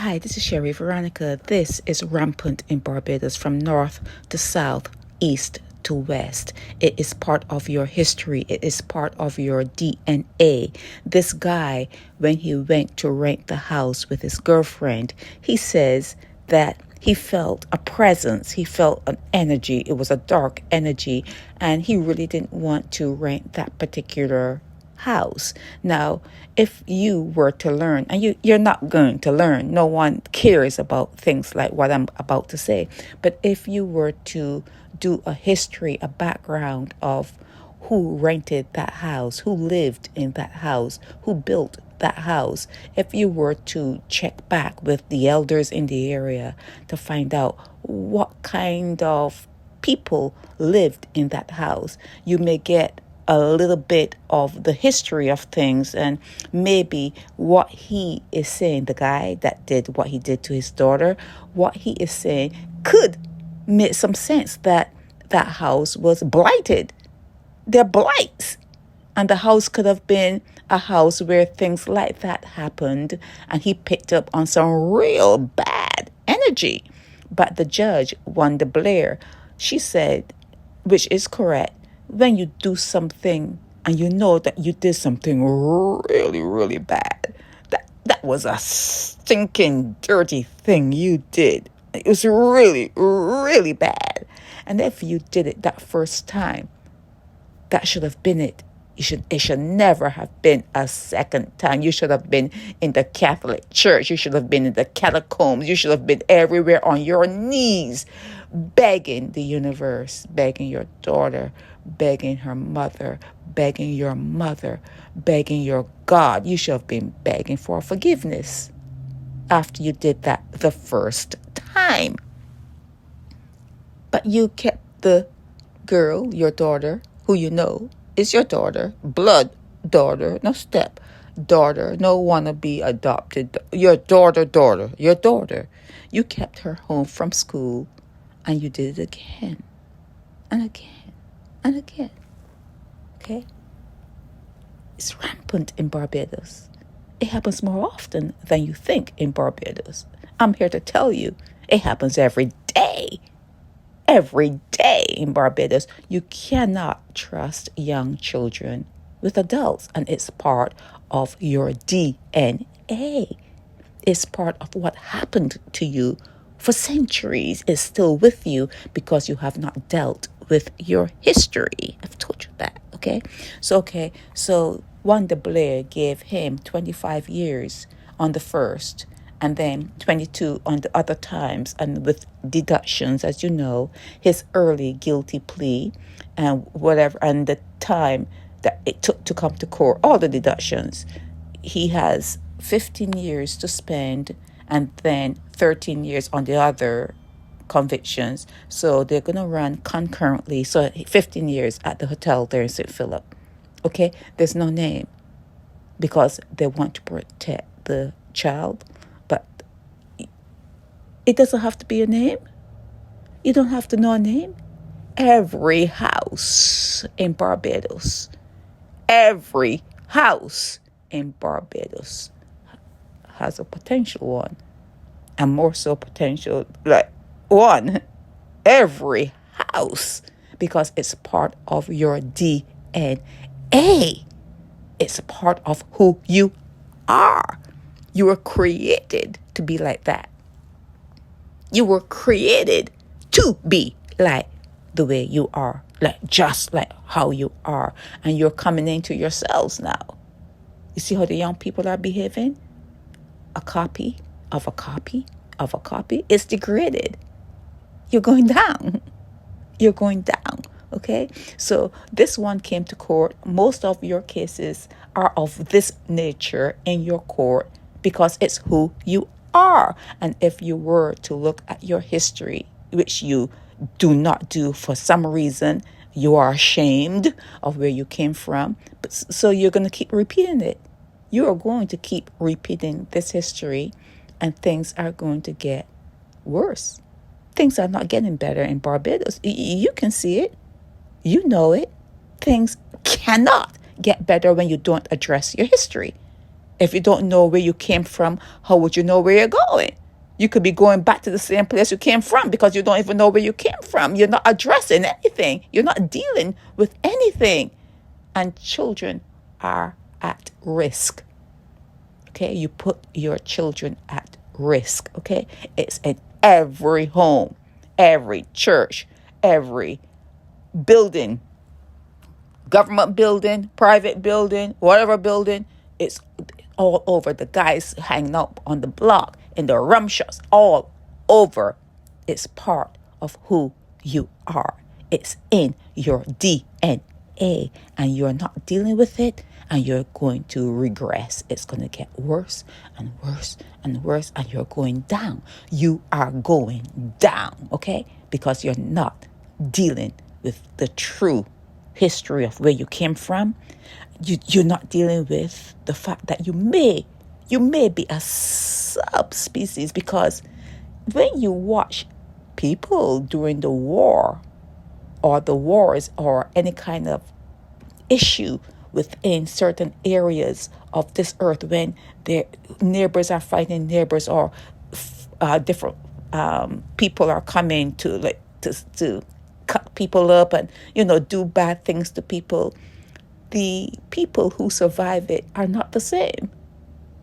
Hi, this is Sherry Veronica. This is rampant in Barbados from north to south, east to west. It is part of your history. It is part of your DNA. This guy, when he went to rent the house with his girlfriend, he says that he felt a presence. He felt an energy. It was a dark energy, and he really didn't want to rent that particular house. Now, if you were to learn, and you're not going to learn, no one cares about things like what I'm about to say, but if you were to do a history, a background of who rented that house, who lived in that house, who built that house, if you were to check back with the elders in the area to find out what kind of people lived in that house, you may get a little bit of the history of things, and maybe what he is saying, the guy that did what he did to his daughter, what he is saying could make some sense, that that house was blighted. They're blights. And the house could have been a house where things like that happened, and he picked up on some real bad energy. But the judge, Wanda Blair, she said, which is correct, when you do something and you know that you did something really, really bad, that was a stinking, dirty thing you did. It was really, really bad. And if you did it that first time, that should have been it. It should never have been a second time. You should have been in the Catholic Church. You should have been in the catacombs. You should have been everywhere on your knees, begging the universe, begging your daughter, begging her mother, begging your mother, begging your God. You should have been begging for forgiveness after you did that the first time. But you kept the girl, your daughter, who you know is your daughter, blood daughter, no step daughter, no wannabe adopted, your daughter. You kept her home from school, and you did it again and again and again. Okay? It's rampant in Barbados. It happens more often than you think in Barbados. I'm here to tell you, it happens every day. Every day in Barbados. You cannot trust young children with adults, and it's part of your DNA. It's part of what happened to you for centuries. It's still with you because you have not dealt with your history. I've told you that, okay? So Wanda Blair gave him 25 years on the first, and then 22 on the other times, and with deductions, as you know, his early guilty plea and whatever, and the time that it took to come to court, all the deductions. He has 15 years to spend, and then 13 years on the other convictions. So they're going to run concurrently. So 15 years at the hotel there in St. Philip. Okay, there's no name because they want to protect the child. But it doesn't have to be a name. You don't have to know a name. Every house in Barbados, has a potential one, and more so potential like one. Every house, because it's part of your DNA. It's a part of who you are. You were created to be like that. You were created to be like the way you are, like just like how you are. And you're coming into yourselves now. You see how the young people are behaving? A copy of a copy of a copy. It's degraded. You're going down. Okay? So this one came to court. Most of your cases are of this nature in your court because it's who you are. And if you were to look at your history, which you do not do for some reason, you are ashamed of where you came from. But so you're going to keep repeating it. You are going to keep repeating this history, and things are going to get worse. Things are not getting better in Barbados. You can see it. You know it. Things cannot get better when you don't address your history. If you don't know where you came from, how would you know where you're going? You could be going back to the same place you came from because you don't even know where you came from. You're not addressing anything. You're not dealing with anything. And children are at risk. Okay, you put your children at risk. Okay, it's in every home, every church, every building, government building, private building, whatever building. It's all over. The guys hanging up on the block, in the rum shops, all over. It's part of who you are. It's in your DNA, and you're not dealing with it, and you're going to regress. It's going to get worse and worse and worse, and you're going down. You are going down, okay? Because you're not dealing with the true history of where you came from. You're not dealing with the fact that you may be a subspecies, because when you watch people during the war or the wars or any kind of issue within certain areas of this earth, when their neighbors are fighting neighbors, or different people are coming to cut people up and do bad things to people, the people who survive it are not the same.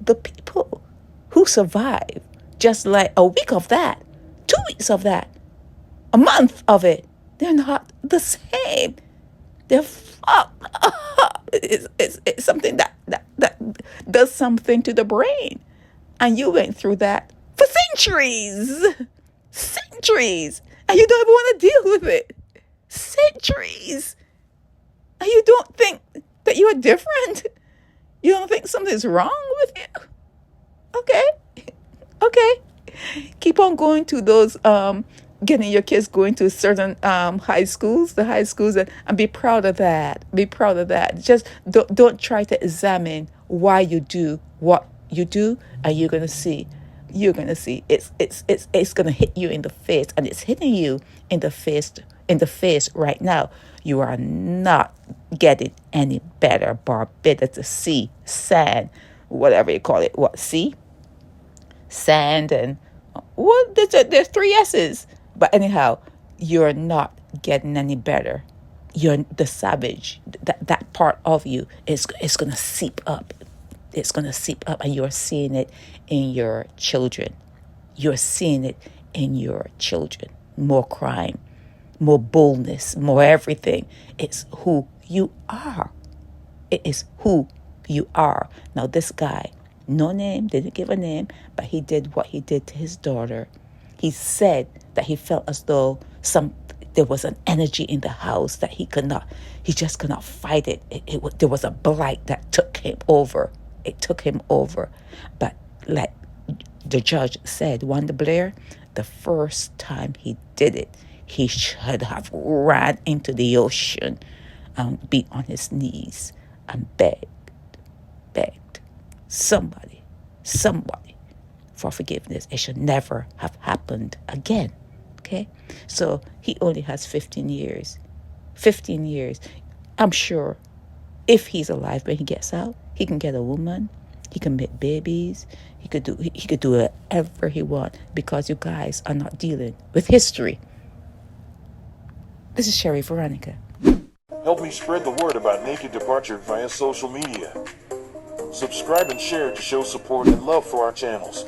The people who survive just like a week of that, 2 weeks of that, a month of it, they're not the same. They're fucked up. It's something that does something to the brain. And you went through that for centuries. And you don't even want to deal with it. Centuries. And you don't think that you are different. You don't think something's wrong with you. Okay. Keep on going to those, getting your kids going to certain high schools, and be proud of that. Be proud of that. Just don't try to examine why you do what you do, and you're gonna see. It's gonna hit you in the face, and it's hitting you in the face right now. You are not getting any better. Barbados, the sea, sand, whatever you call it. What, sea? Sand, and what? There's 3 S's. But anyhow, you're not getting any better. You're the savage. That part of you is gonna seep up. It's gonna seep up, and you're seeing it in your children. You're seeing it in your children. More crime, more boldness, more everything. It's who you are. It is who you are. Now, this guy, no name, didn't give a name, but he did what he did to his daughter. He said that he felt as though there was an energy in the house that he just could not fight it. There was a blight that took him over. It took him over. But like the judge said, Wanda Blair, the first time he did it, he should have ran into the ocean and beat on his knees and begged somebody for forgiveness. It should never have happened again. Okay? So he only has 15 years. 15 years. I'm sure if he's alive when he gets out, he can get a woman. He can make babies. He could do whatever he wants, because you guys are not dealing with history. This is Sherry Veronica. Help me spread the word about Naked Departure via social media. Subscribe and share to show support and love for our channels.